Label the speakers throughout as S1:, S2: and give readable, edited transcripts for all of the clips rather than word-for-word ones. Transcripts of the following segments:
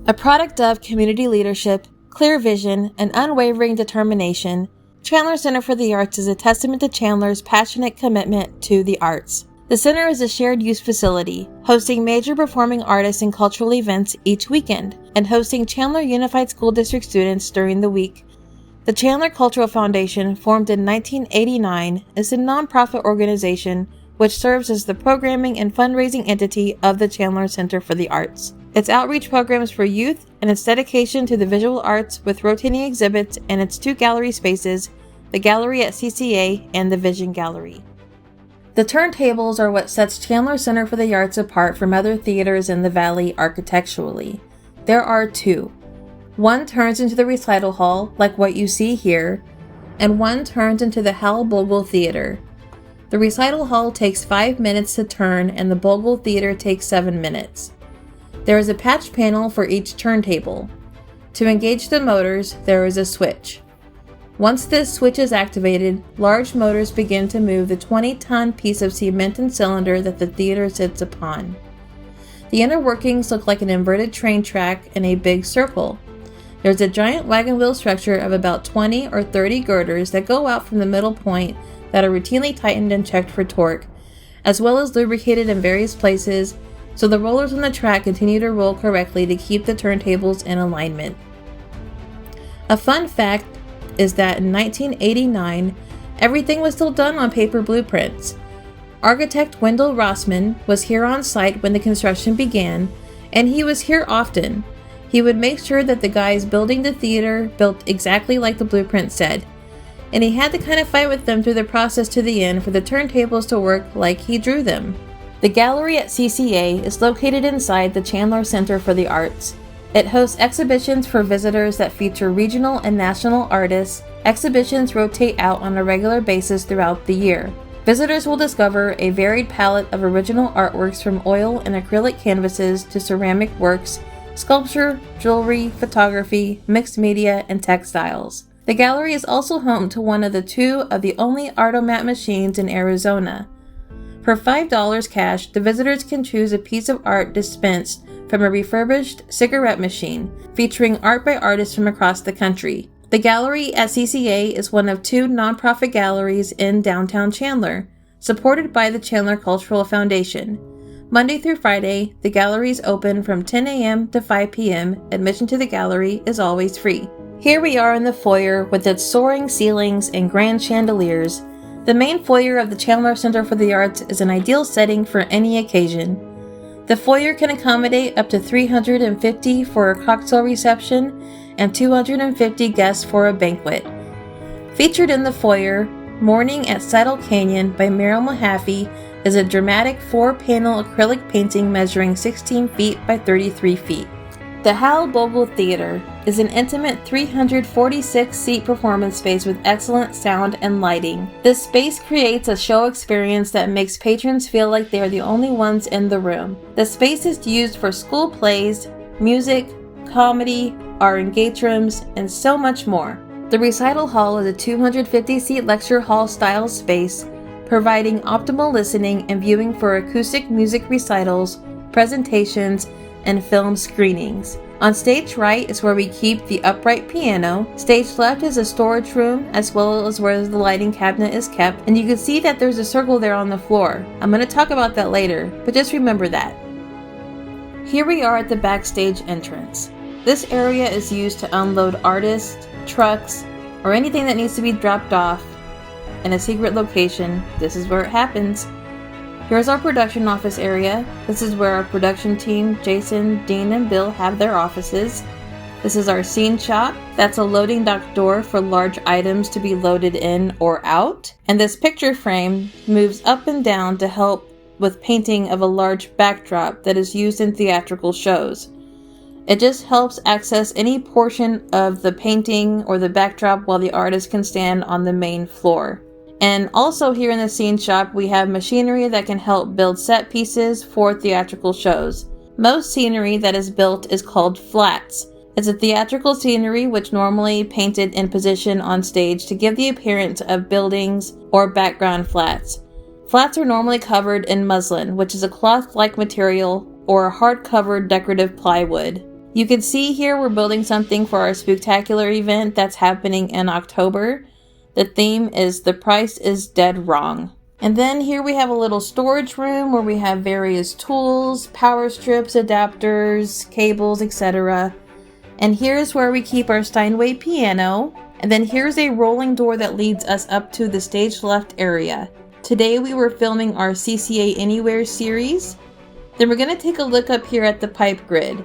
S1: A product of community leadership, clear vision, and unwavering determination, Chandler Center for the Arts is a testament to Chandler's passionate commitment to the arts. The center is a shared-use facility, hosting major performing artists and cultural events each weekend, and hosting Chandler Unified School District students during the week. The Chandler Cultural Foundation, formed in 1989, is a nonprofit organization which serves as the programming and fundraising entity of the Chandler Center for the Arts. Its outreach programs for youth and its dedication to the visual arts with rotating exhibits and its 2 gallery spaces, the Gallery at CCA and the Vision Gallery. The turntables are what sets Chandler Center for the Arts apart from other theaters in the Valley architecturally. There are 2. One turns into the recital hall, like what you see here, and one turns into the Hal Bogle Theater. The recital hall takes 5 minutes to turn and the Bogle Theater takes 7 minutes. There is a patch panel for each turntable. To engage the motors, there is a switch. Once this switch is activated, large motors begin to move the 20-ton piece of cement and cylinder that the theater sits upon. The inner workings look like an inverted train track in a big circle. There's a giant wagon wheel structure of about 20 or 30 girders that go out from the middle point that are routinely tightened and checked for torque, as well as lubricated in various places, so the rollers on the track continue to roll correctly to keep the turntables in alignment. A fun fact is that in 1989, everything was still done on paper blueprints. Architect Wendell Rossman was here on site when the construction began, and he was here often. He would make sure that the guys building the theater built exactly like the blueprint said, and he had to kind of fight with them through the process to the end for the turntables to work like he drew them. The Gallery at CCA is located inside the Chandler Center for the Arts. It hosts exhibitions for visitors that feature regional and national artists. Exhibitions rotate out on a regular basis throughout the year. Visitors will discover a varied palette of original artworks from oil and acrylic canvases to ceramic works, sculpture, jewelry, photography, mixed media, and textiles. The gallery is also home to one of the 2 of the only Artomat machines in Arizona. For $5 cash, the visitors can choose a piece of art dispensed from a refurbished cigarette machine, featuring art by artists from across the country. The gallery at CCA is one of 2 nonprofit galleries in downtown Chandler, supported by the Chandler Cultural Foundation. Monday through Friday, the gallery is open from 10 a.m. to 5 p.m. Admission to the gallery is always free. Here we are in the foyer with its soaring ceilings and grand chandeliers. The main foyer of the Chandler Center for the Arts is an ideal setting for any occasion. The foyer can accommodate up to 350 for a cocktail reception and 250 guests for a banquet. Featured in the foyer, Morning at Saddle Canyon by Meryl Mahaffey is a dramatic 4-panel acrylic painting measuring 16 feet by 33 feet. The Hal Bogle Theater is an intimate 346-seat performance space with excellent sound and lighting. This space creates a show experience that makes patrons feel like they are the only ones in the room. The space is used for school plays, music, comedy, our engage rooms, and so much more. The recital hall is a 250-seat lecture hall style space, providing optimal listening and viewing for acoustic music recitals, presentations, and film screenings. On stage right is where we keep the upright piano. Stage left is a storage room as well as where the lighting cabinet is kept, and you can see that there's a circle there on the floor. I'm going to talk about that later, but just remember that. Here we are at the backstage entrance. This area is used to unload artists, trucks, or anything that needs to be dropped off in a secret location. This is where it happens. Here's our production office area. This is where our production team, Jason, Dean, and Bill have their offices. This is our scene shop. That's a loading dock door for large items to be loaded in or out. And this picture frame moves up and down to help with painting of a large backdrop that is used in theatrical shows. It just helps access any portion of the painting or the backdrop while the artist can stand on the main floor. And also here in the scene shop, we have machinery that can help build set pieces for theatrical shows. Most scenery that is built is called flats. It's a theatrical scenery which normally painted in position on stage to give the appearance of buildings or background flats. Flats are normally covered in muslin, which is a cloth-like material or a hard-covered decorative plywood. You can see here we're building something for our spooktacular event that's happening in October. The theme is The Price is Dead Wrong. And then here we have a little storage room where we have various tools, power strips, adapters, cables, etc. And here's where we keep our Steinway piano. And then here's a rolling door that leads us up to the stage left area. Today we were filming our CCA Anywhere series. Then we're going to take a look up here at the pipe grid.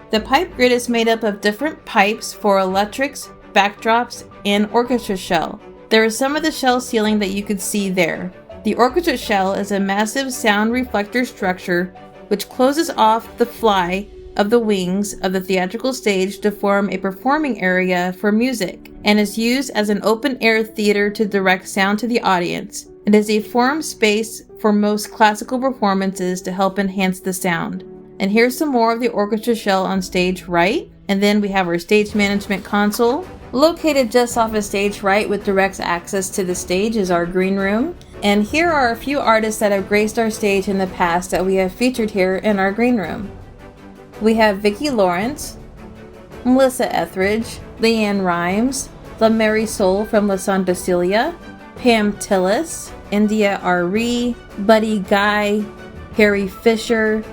S1: The pipe grid is made up of different pipes for electrics, backdrops, and orchestra shell. There is some of the shell ceiling that you could see there. The orchestra shell is a massive sound reflector structure which closes off the fly of the wings of the theatrical stage to form a performing area for music and is used as an open-air theater to direct sound to the audience. It is a form space for most classical performances to help enhance the sound. And here's some more of the orchestra shell on stage right. And then we have our stage management console. Located just off of stage right with direct access to the stage is our green room. And here are a few artists that have graced our stage in the past that we have featured here in our green room. We have Vicki Lawrence, Melissa Etheridge, Leanne Rimes, La Mary Soul from La Santa Celia, Pam Tillis, India R.E., Buddy Guy, Harry Fisher,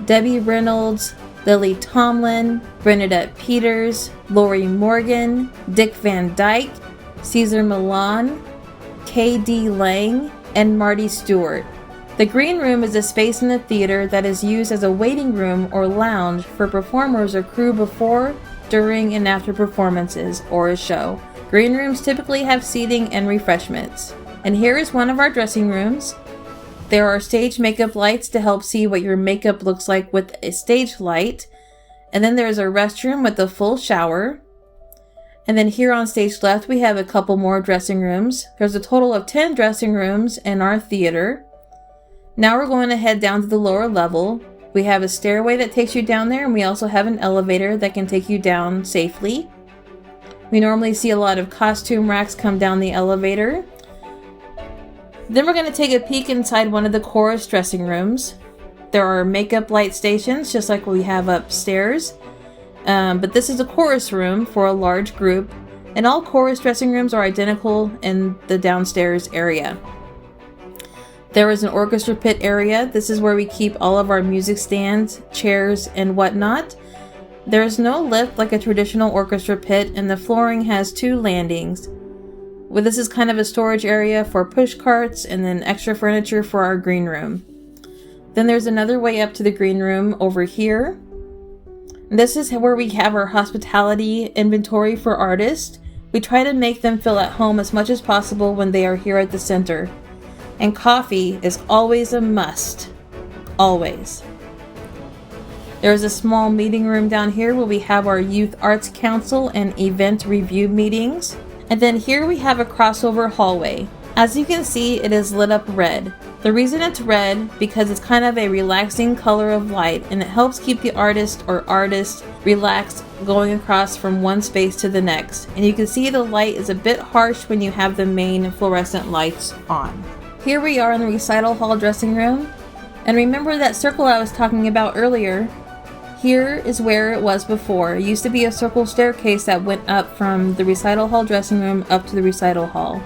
S1: Debbie Reynolds, Lily Tomlin, Bernadette Peters, Lori Morgan, Dick Van Dyke, Caesar Milan, K.D. Lang, and Marty Stewart. The green room is a space in the theater that is used as a waiting room or lounge for performers or crew before, during, and after performances or a show. Green rooms typically have seating and refreshments. And here is one of our dressing rooms. There are stage makeup lights to help see what your makeup looks like with a stage light. And then there's a restroom with a full shower. And then here on stage left, we have a couple more dressing rooms. There's a total of 10 dressing rooms in our theater. Now we're going to head down to the lower level. We have a stairway that takes you down there, and we also have an elevator that can take you down safely. We normally see a lot of costume racks come down the elevator. Then we're going to take a peek inside one of the chorus dressing rooms. There are makeup light stations, just like we have upstairs. But this is a chorus room for a large group, and all chorus dressing rooms are identical in the downstairs area. There is an orchestra pit area. This is where we keep all of our music stands, chairs, and whatnot. There is no lift like a traditional orchestra pit, and the flooring has 2 landings. Well, this is kind of a storage area for push carts and then extra furniture for our green room. Then there's another way up to the green room over here. This is where we have our hospitality inventory for artists. We try to make them feel at home as much as possible when they are here at the center. And coffee is always a must. Always. There's a small meeting room down here where we have our Youth Arts Council and event review meetings. And then here we have a crossover hallway. As you can see, it is lit up red. The reason it's red because it's kind of a relaxing color of light, and it helps keep the artist or artists relaxed going across from one space to the next. And you can see the light is a bit harsh when you have the main fluorescent lights on. Here we are in the recital hall dressing room. And remember that circle I was talking about earlier? Here is where it was before. It used to be a circle staircase that went up from the recital hall dressing room up to the recital hall.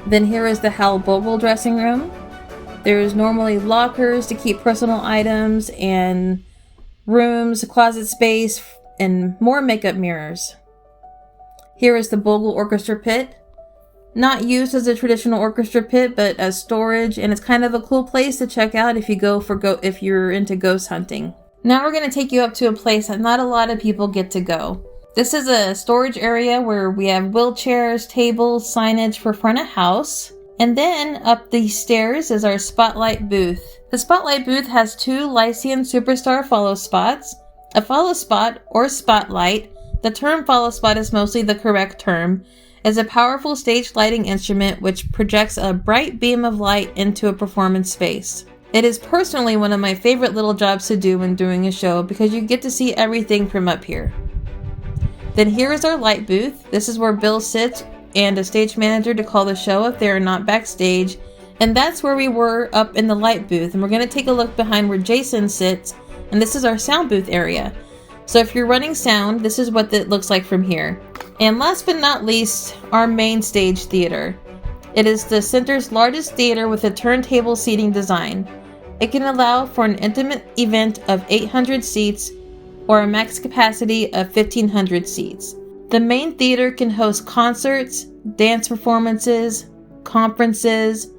S1: Then here is the Hal Bogle dressing room. There's normally lockers to keep personal items and rooms, closet space, and more makeup mirrors. Here is the Bogle Orchestra Pit. Not used as a traditional orchestra pit, but as storage, and it's kind of a cool place to check out if you're into ghost hunting. Now we're going to take you up to a place that not a lot of people get to go. This is a storage area where we have wheelchairs, tables, signage for front of house. And then up these stairs is our spotlight booth. The spotlight booth has 2 Lyceum Superstar follow spots. A follow spot, or spotlight, the term follow spot is mostly the correct term, is a powerful stage lighting instrument which projects a bright beam of light into a performance space. It is personally one of my favorite little jobs to do when doing a show because you get to see everything from up here. Then here is our light booth. This is where Bill sits and a stage manager to call the show if they are not backstage. And that's where we were up in the light booth. And we're going to take a look behind where Jason sits. And this is our sound booth area. So if you're running sound, this is what it looks like from here. And last but not least, our main stage theater. It is the center's largest theater with a turntable seating design. It can allow for an intimate event of 800 seats or a max capacity of 1,500 seats. The main theater can host concerts, dance performances, conferences,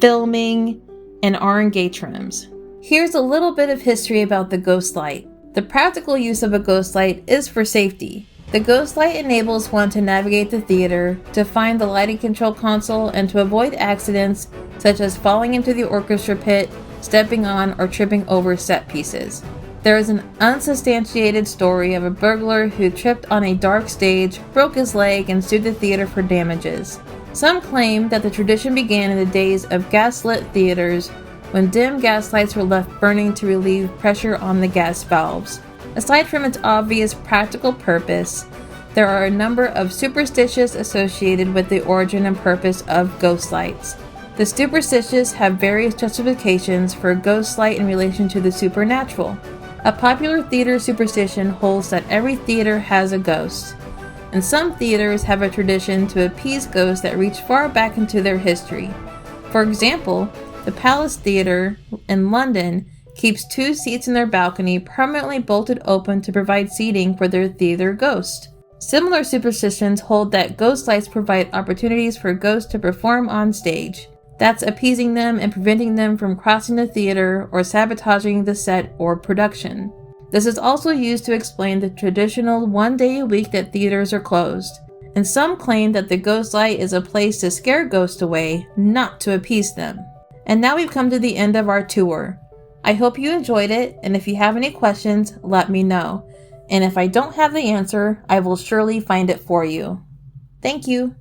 S1: filming, and engagements. Here's a little bit of history about the ghost light. The practical use of a ghost light is for safety. The ghost light enables one to navigate the theater, to find the lighting control console, and to avoid accidents such as falling into the orchestra pit, stepping on, or tripping over set pieces. There is an unsubstantiated story of a burglar who tripped on a dark stage, broke his leg, and sued the theater for damages. Some claim that the tradition began in the days of gaslit theaters when dim gas lights were left burning to relieve pressure on the gas valves. Aside from its obvious practical purpose, there are a number of superstitions associated with the origin and purpose of ghost lights. The superstitions have various justifications for a ghost light in relation to the supernatural. A popular theater superstition holds that every theater has a ghost, and some theaters have a tradition to appease ghosts that reach far back into their history. For example, the Palace Theatre in London keeps 2 seats in their balcony permanently bolted open to provide seating for their theater ghost. Similar superstitions hold that ghost lights provide opportunities for ghosts to perform on stage. That's appeasing them and preventing them from crossing the theater or sabotaging the set or production. This is also used to explain the traditional 1 day a week that theaters are closed. And some claim that the ghost light is a place to scare ghosts away, not to appease them. And now we've come to the end of our tour. I hope you enjoyed it, and if you have any questions, let me know. And if I don't have the answer, I will surely find it for you. Thank you.